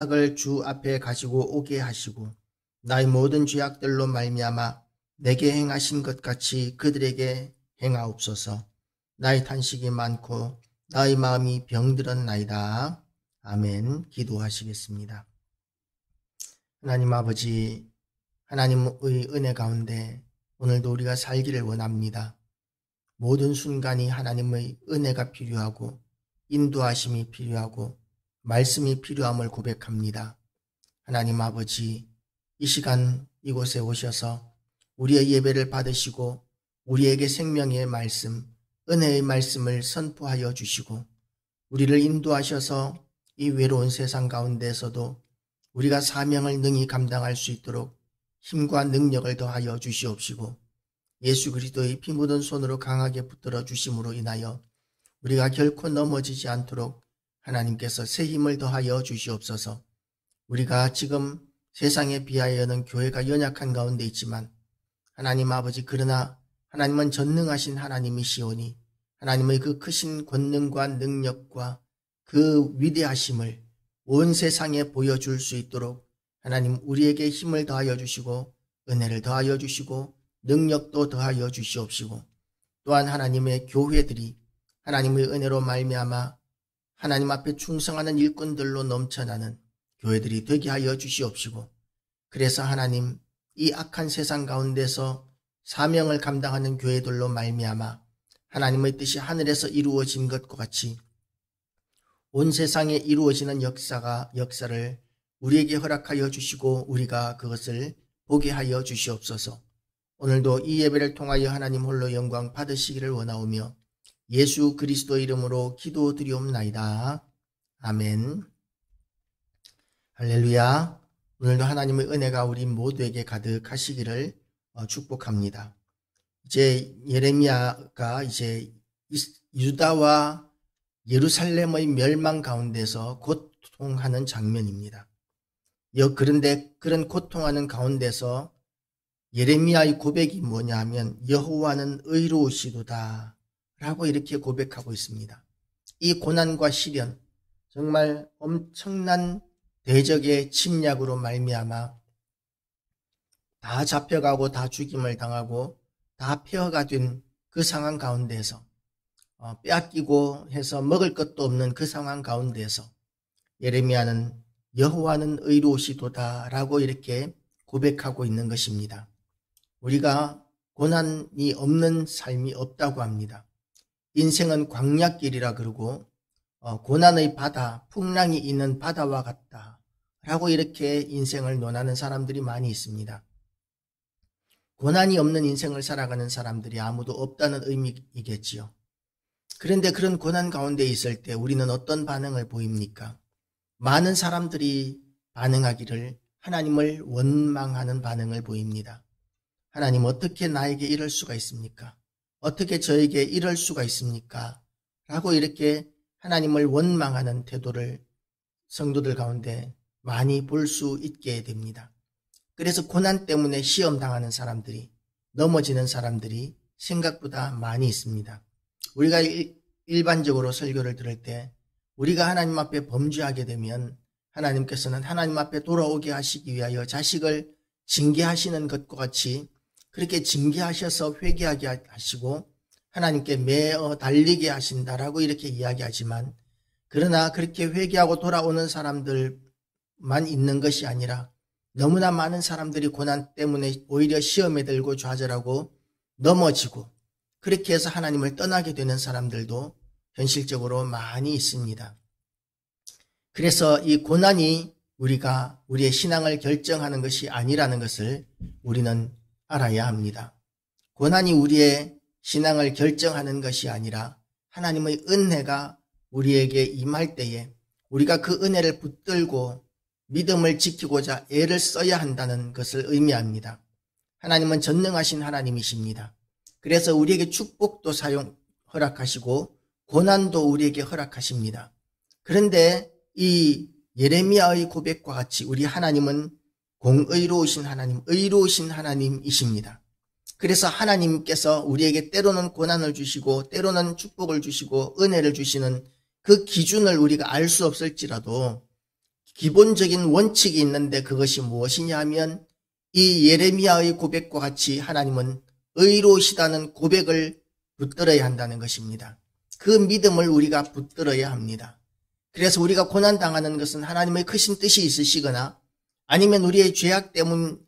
악을 주 앞에 가지고 오게 하시고 나의 모든 죄악들로 말미암아 내게 행하신 것 같이 그들에게 행하옵소서. 나의 탄식이 많고 나의 마음이 병들었나이다. 아멘. 기도하시겠습니다. 하나님 아버지, 하나님의 은혜 가운데 오늘도 우리가 살기를 원합니다. 모든 순간이 하나님의 은혜가 필요하고 인도하심이 필요하고 말씀이 필요함을 고백합니다. 하나님 아버지, 이 시간 이곳에 오셔서 우리의 예배를 받으시고 우리에게 생명의 말씀, 은혜의 말씀을 선포하여 주시고 우리를 인도하셔서 이 외로운 세상 가운데서도 우리가 사명을 능히 감당할 수 있도록 힘과 능력을 더하여 주시옵시고 예수 그리스도의 피 묻은 손으로 강하게 붙들어 주심으로 인하여 우리가 결코 넘어지지 않도록 하나님께서 새 힘을 더하여 주시옵소서. 우리가 지금 세상에 비하여는 교회가 연약한 가운데 있지만 하나님 아버지, 그러나 하나님은 전능하신 하나님이시오니 하나님의 그 크신 권능과 능력과 그 위대하심을 온 세상에 보여줄 수 있도록 하나님 우리에게 힘을 더하여 주시고 은혜를 더하여 주시고 능력도 더하여 주시옵시고 또한 하나님의 교회들이 하나님의 은혜로 말미암아 하나님 앞에 충성하는 일꾼들로 넘쳐나는 교회들이 되게 하여 주시옵시고 그래서 하나님 이 악한 세상 가운데서 사명을 감당하는 교회들로 말미암아 하나님의 뜻이 하늘에서 이루어진 것과 같이 온 세상에 이루어지는 역사를 우리에게 허락하여 주시고 우리가 그것을 보게 하여 주시옵소서. 오늘도 이 예배를 통하여 하나님 홀로 영광 받으시기를 원하오며 예수 그리스도 이름으로 기도드리옵나이다. 아멘. 할렐루야. 오늘도 하나님의 은혜가 우리 모두에게 가득하시기를 축복합니다. 이제 예레미야가 이제 유다와 예루살렘의 멸망 가운데서 고통하는 장면입니다. 그런데 그런 고통하는 가운데서 예레미야의 고백이 뭐냐 하면 여호와는 의로우시도다 라고 이렇게 고백하고 있습니다. 이 고난과 시련, 정말 엄청난 대적의 침략으로 말미암아 다 잡혀가고 다 죽임을 당하고 다 폐허가 된 그 상황 가운데서 빼앗기고 해서 먹을 것도 없는 그 상황 가운데서 예레미야는 여호와는 의로우시도다 라고 이렇게 고백하고 있는 것입니다. 우리가 고난이 없는 삶이 없다고 합니다. 인생은 광야길이라 그러고 고난의 바다, 풍랑이 있는 바다와 같다 라고 이렇게 인생을 논하는 사람들이 많이 있습니다. 고난이 없는 인생을 살아가는 사람들이 아무도 없다는 의미이겠지요. 그런데 그런 고난 가운데 있을 때 우리는 어떤 반응을 보입니까? 많은 사람들이 반응하기를 하나님을 원망하는 반응을 보입니다. 하나님, 어떻게 나에게 이럴 수가 있습니까? 어떻게 저에게 이럴 수가 있습니까? 라고 이렇게 하나님을 원망하는 태도를 성도들 가운데 많이 볼 수 있게 됩니다. 그래서 고난 때문에 시험 당하는 사람들이, 넘어지는 사람들이 생각보다 많이 있습니다. 우리가 일반적으로 설교를 들을 때 우리가 하나님 앞에 범죄하게 되면 하나님께서는 하나님 앞에 돌아오게 하시기 위하여 자식을 징계하시는 것과 같이 그렇게 징계하셔서 회개하게 하시고 하나님께 매어 달리게 하신다라고 이렇게 이야기하지만, 그러나 그렇게 회개하고 돌아오는 사람들만 있는 것이 아니라 너무나 많은 사람들이 고난 때문에 오히려 시험에 들고 좌절하고 넘어지고 그렇게 해서 하나님을 떠나게 되는 사람들도 현실적으로 많이 있습니다. 그래서 이 고난이 우리의 신앙을 결정하는 것이 아니라는 것을 우리는 알아야 합니다. 고난이 우리의 신앙을 결정하는 것이 아니라 하나님의 은혜가 우리에게 임할 때에 우리가 그 은혜를 붙들고 믿음을 지키고자 애를 써야 한다는 것을 의미합니다. 하나님은 전능하신 하나님이십니다. 그래서 우리에게 축복도 허락하시고 고난도 우리에게 허락하십니다. 그런데 이 예레미야의 고백과 같이 우리 하나님은 공의로우신 하나님, 의로우신 하나님이십니다. 그래서 하나님께서 우리에게 때로는 고난을 주시고 때로는 축복을 주시고 은혜를 주시는 그 기준을 우리가 알 수 없을지라도 기본적인 원칙이 있는데 그것이 무엇이냐 하면 이 예레미야의 고백과 같이 하나님은 의로우시다는 고백을 붙들어야 한다는 것입니다. 그 믿음을 우리가 붙들어야 합니다. 그래서 우리가 고난당하는 것은 하나님의 크신 뜻이 있으시거나 아니면 우리의 죄악 때문에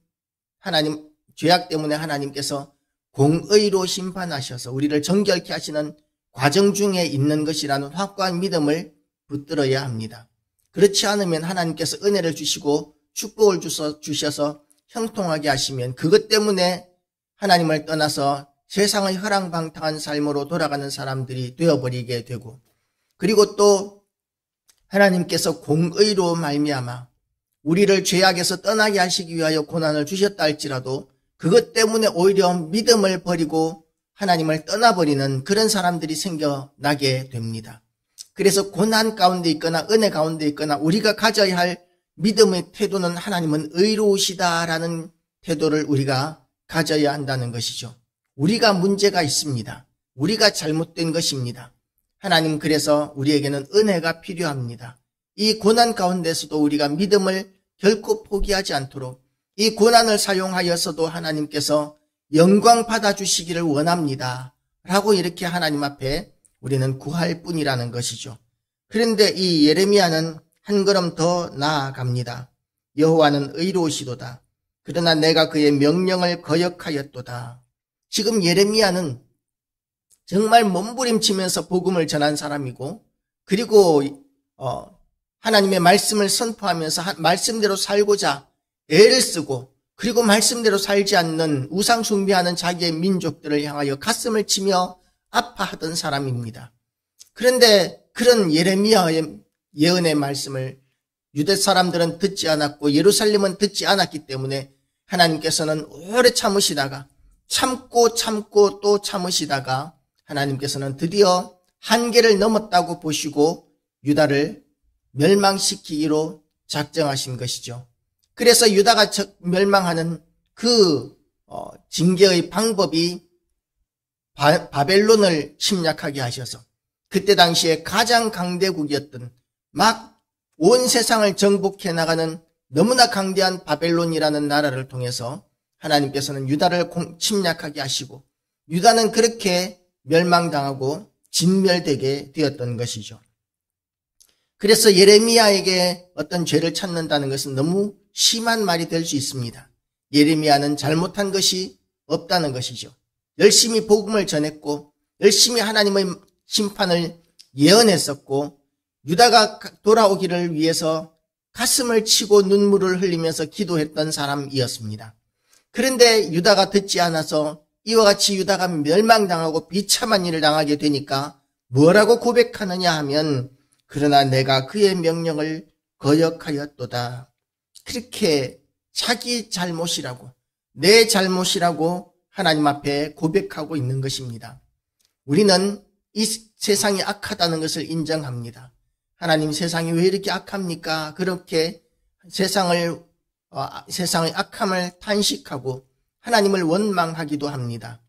하나님께서 공의로 심판하셔서 우리를 정결케 하시는 과정 중에 있는 것이라는 확고한 믿음을 붙들어야 합니다. 그렇지 않으면 하나님께서 은혜를 주시고 축복을 주셔서 형통하게 하시면 그것 때문에 하나님을 떠나서 세상의 허랑방탕한 삶으로 돌아가는 사람들이 되어버리게 되고, 그리고 또 하나님께서 공의로 말미암아 우리를 죄악에서 떠나게 하시기 위하여 고난을 주셨다 할지라도 그것 때문에 오히려 믿음을 버리고 하나님을 떠나버리는 그런 사람들이 생겨나게 됩니다. 그래서 고난 가운데 있거나 은혜 가운데 있거나 우리가 가져야 할 믿음의 태도는 하나님은 의로우시다라는 태도를 우리가 가져야 한다는 것이죠. 우리가 문제가 있습니다. 우리가 잘못된 것입니다. 하나님 그래서 우리에게는 은혜가 필요합니다. 이 고난 가운데서도 우리가 믿음을 결코 포기하지 않도록 이 고난을 사용하여서도 하나님께서 영광 받아주시기를 원합니다. 라고 이렇게 하나님 앞에 우리는 구할 뿐이라는 것이죠. 그런데 이 예레미야는 한 걸음 더 나아갑니다. 여호와는 의로우시도다. 그러나 내가 그의 명령을 거역하였도다. 지금 예레미야는 정말 몸부림치면서 복음을 전한 사람이고, 그리고 하나님의 말씀을 선포하면서 말씀대로 살고자 애를 쓰고, 그리고 말씀대로 살지 않는 우상 숭배하는 자기의 민족들을 향하여 가슴을 치며 아파하던 사람입니다. 그런데 그런 예레미야의 예언의 말씀을 유대 사람들은 듣지 않았고 예루살렘은 듣지 않았기 때문에 하나님께서는 오래 참으시다가 참고 또 참으시다가 하나님께서는 드디어 한계를 넘었다고 보시고 유다를 멸망시키기로 작정하신 것이죠. 그래서 유다가 멸망하는 그 징계의 방법이 바벨론을 침략하게 하셔서 그때 당시에 가장 강대국이었던 막 온 세상을 정복해 나가는 너무나 강대한 바벨론이라는 나라를 통해서 하나님께서는 유다를 침략하게 하시고 유다는 그렇게 멸망당하고 진멸되게 되었던 것이죠. 그래서 예레미야에게 어떤 죄를 찾는다는 것은 너무 심한 말이 될 수 있습니다. 예레미야는 잘못한 것이 없다는 것이죠. 열심히 복음을 전했고 열심히 하나님의 심판을 예언했었고 유다가 돌아오기를 위해서 가슴을 치고 눈물을 흘리면서 기도했던 사람이었습니다. 그런데 유다가 듣지 않아서 이와 같이 유다가 멸망당하고 비참한 일을 당하게 되니까 뭐라고 고백하느냐 하면 그러나 내가 그의 명령을 거역하였도다. 그렇게 자기 잘못이라고 내 잘못이라고 하나님 앞에 고백하고 있는 것입니다. 우리는 이 세상이 악하다는 것을 인정합니다. 하나님 세상이 왜 이렇게 악합니까? 그렇게 세상의 악함을 탄식하고 하나님을 원망하기도 합니다.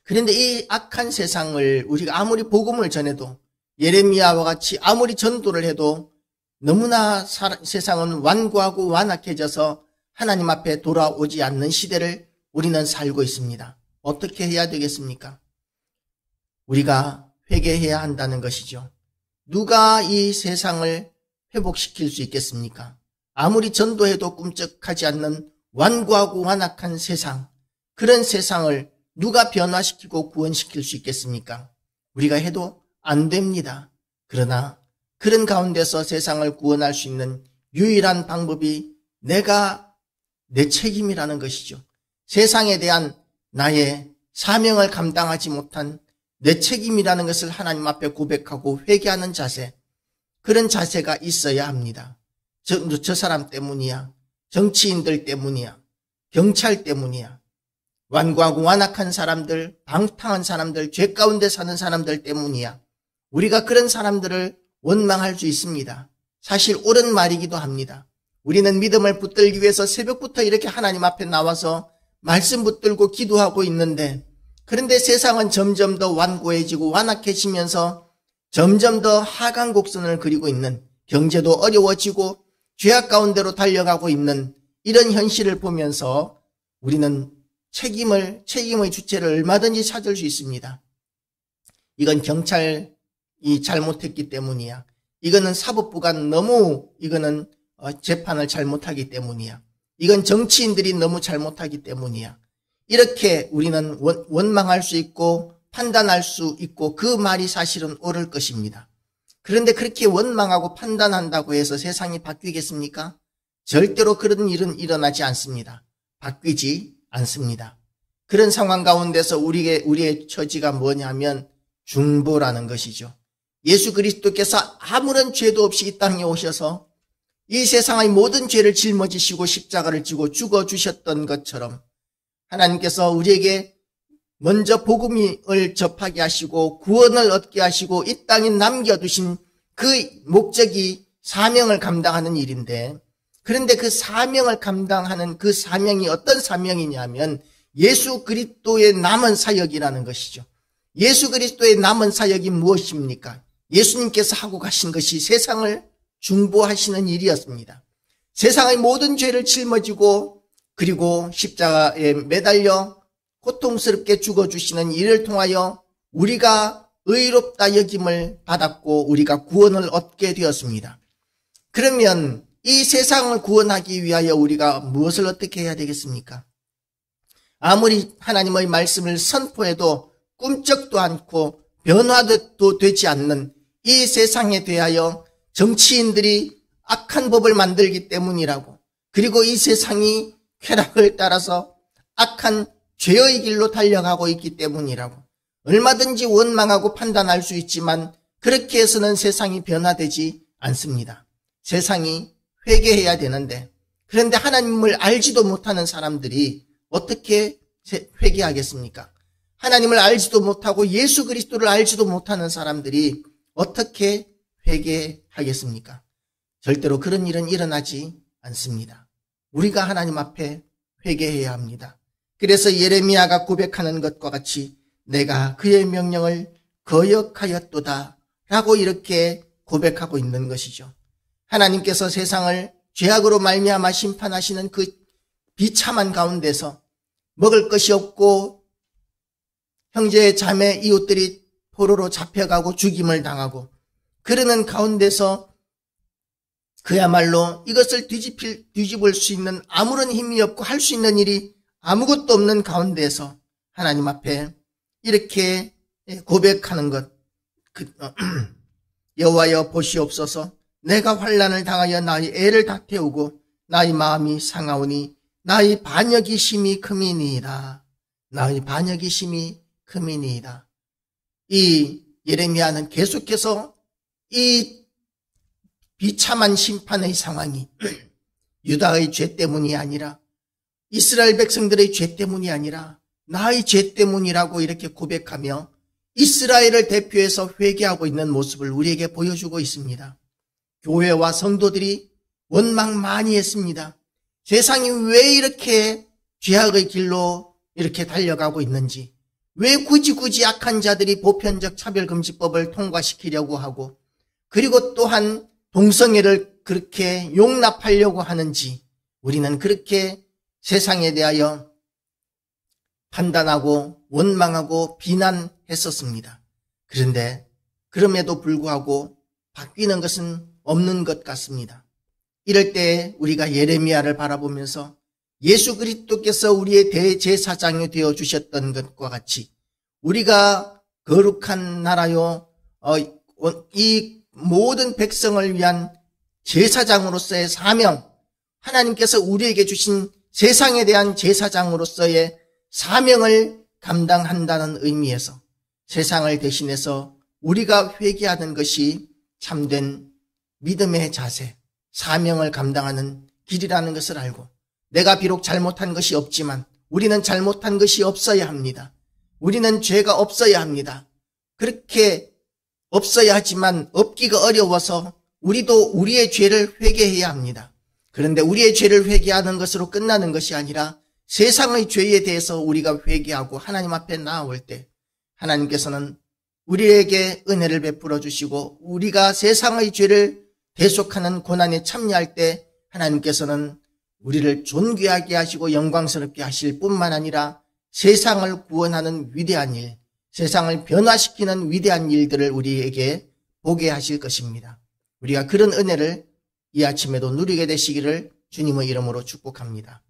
그런데 이 악한 세상을 우리가 아무리 복음을 전해도 예레미야와 같이 아무리 전도를 해도 너무나 세상은 완고하고 완악해져서 하나님 앞에 돌아오지 않는 시대를 우리는 살고 있습니다. 어떻게 해야 되겠습니까? 우리가 회개해야 한다는 것이죠. 누가 이 세상을 회복시킬 수 있겠습니까? 아무리 전도해도 꿈쩍하지 않는 완고하고 완악한 세상, 그런 세상을 누가 변화시키고 구원시킬 수 있겠습니까? 우리가 해도 안 됩니다. 그러나 그런 가운데서 세상을 구원할 수 있는 유일한 방법이 내 책임이라는 것이죠. 세상에 대한 나의 사명을 감당하지 못한 내 책임이라는 것을 하나님 앞에 고백하고 회개하는 자세, 그런 자세가 있어야 합니다. 저 사람 때문이야. 정치인들 때문이야. 경찰 때문이야. 완고하고 완악한 사람들, 방탕한 사람들, 죄 가운데 사는 사람들 때문이야. 우리가 그런 사람들을 원망할 수 있습니다. 사실 옳은 말이기도 합니다. 우리는 믿음을 붙들기 위해서 새벽부터 이렇게 하나님 앞에 나와서 말씀 붙들고 기도하고 있는데, 그런데 세상은 점점 더 완고해지고 완악해지면서 점점 더 하강 곡선을 그리고 있는 경제도 어려워지고 죄악 가운데로 달려가고 있는 이런 현실을 보면서 우리는 책임의 주체를 얼마든지 찾을 수 있습니다. 이건 경찰이 잘못했기 때문이야. 이거는 사법부가 너무 재판을 잘못하기 때문이야. 이건 정치인들이 너무 잘못하기 때문이야. 이렇게 우리는 원망할 수 있고 판단할 수 있고 그 말이 사실은 옳을 것입니다. 그런데 그렇게 원망하고 판단한다고 해서 세상이 바뀌겠습니까? 절대로 그런 일은 일어나지 않습니다. 바뀌지 않습니다. 그런 상황 가운데서 우리의 처지가 뭐냐면 중보라는 것이죠. 예수 그리스도께서 아무런 죄도 없이 이 땅에 오셔서 이 세상의 모든 죄를 짊어지시고 십자가를 지고 죽어주셨던 것처럼 하나님께서 우리에게 먼저 복음을 접하게 하시고 구원을 얻게 하시고 이 땅에 남겨두신 그 목적이 사명을 감당하는 일인데, 그런데 그 사명을 감당하는 그 사명이 어떤 사명이냐면 예수 그리스도의 남은 사역이라는 것이죠. 예수 그리스도의 남은 사역이 무엇입니까? 예수님께서 하고 가신 것이 세상을 중보하시는 일이었습니다. 세상의 모든 죄를 짊어지고 그리고 십자가에 매달려 고통스럽게 죽어주시는 일을 통하여 우리가 의롭다 여김을 받았고 우리가 구원을 얻게 되었습니다. 그러면 이 세상을 구원하기 위하여 우리가 무엇을 어떻게 해야 되겠습니까? 아무리 하나님의 말씀을 선포해도 꿈쩍도 않고 변화도 되지 않는 이 세상에 대하여 정치인들이 악한 법을 만들기 때문이라고, 그리고 이 세상이 쾌락을 따라서 악한 죄의 길로 달려가고 있기 때문이라고 얼마든지 원망하고 판단할 수 있지만 그렇게 해서는 세상이 변화되지 않습니다. 세상이 회개해야 되는데, 그런데 하나님을 알지도 못하는 사람들이 어떻게 회개하겠습니까? 하나님을 알지도 못하고 예수 그리스도를 알지도 못하는 사람들이 어떻게 회개하겠습니까? 절대로 그런 일은 일어나지 않습니다. 우리가 하나님 앞에 회개해야 합니다. 그래서 예레미야가 고백하는 것과 같이 내가 그의 명령을 거역하였도다 라고 이렇게 고백하고 있는 것이죠. 하나님께서 세상을 죄악으로 말미암아 심판하시는 그 비참한 가운데서 먹을 것이 없고 형제 자매 이웃들이 포로로 잡혀가고 죽임을 당하고 그러는 가운데서 그야말로 이것을 뒤집을 수 있는 아무런 힘이 없고 할 수 있는 일이 아무것도 없는 가운데서 하나님 앞에 이렇게 고백하는 것, 여호와여 보시옵소서, 내가 환난을 당하여 나의 애를 다 태우고 나의 마음이 상하오니 나의 반역이 심히 크미니이다. 나의 반역이 심히 크미니이다. 이 예레미야는 계속해서 이 비참한 심판의 상황이 유다의 죄 때문이 아니라 이스라엘 백성들의 죄 때문이 아니라 나의 죄 때문이라고 이렇게 고백하며 이스라엘을 대표해서 회개하고 있는 모습을 우리에게 보여주고 있습니다. 교회와 성도들이 원망 많이 했습니다. 세상이 왜 이렇게 죄악의 길로 이렇게 달려가고 있는지, 왜 굳이 악한 자들이 보편적 차별금지법을 통과시키려고 하고 그리고 또한 동성애를 그렇게 용납하려고 하는지 우리는 그렇게 세상에 대하여 판단하고 원망하고 비난했었습니다. 그런데 그럼에도 불구하고 바뀌는 것은 없는 것 같습니다. 이럴 때 우리가 예레미야를 바라보면서 예수 그리스도께서 우리의 대제사장이 되어 주셨던 것과 같이 우리가 거룩한 나라요, 이 모든 백성을 위한 제사장으로서의 사명, 하나님께서 우리에게 주신 세상에 대한 제사장으로서의 사명을 감당한다는 의미에서 세상을 대신해서 우리가 회개하는 것이 참된 믿음의 자세, 사명을 감당하는 길이라는 것을 알고, 내가 비록 잘못한 것이 없지만 우리는 잘못한 것이 없어야 합니다. 우리는 죄가 없어야 합니다. 그렇게 없어야 하지만 없기가 어려워서 우리도 우리의 죄를 회개해야 합니다. 그런데 우리의 죄를 회개하는 것으로 끝나는 것이 아니라 세상의 죄에 대해서 우리가 회개하고 하나님 앞에 나아올 때 하나님께서는 우리에게 은혜를 베풀어 주시고 우리가 세상의 죄를 계속하는 고난에 참여할 때 하나님께서는 우리를 존귀하게 하시고 영광스럽게 하실 뿐만 아니라 세상을 구원하는 위대한 일, 세상을 변화시키는 위대한 일들을 우리에게 보게 하실 것입니다. 우리가 그런 은혜를 이 아침에도 누리게 되시기를 주님의 이름으로 축복합니다.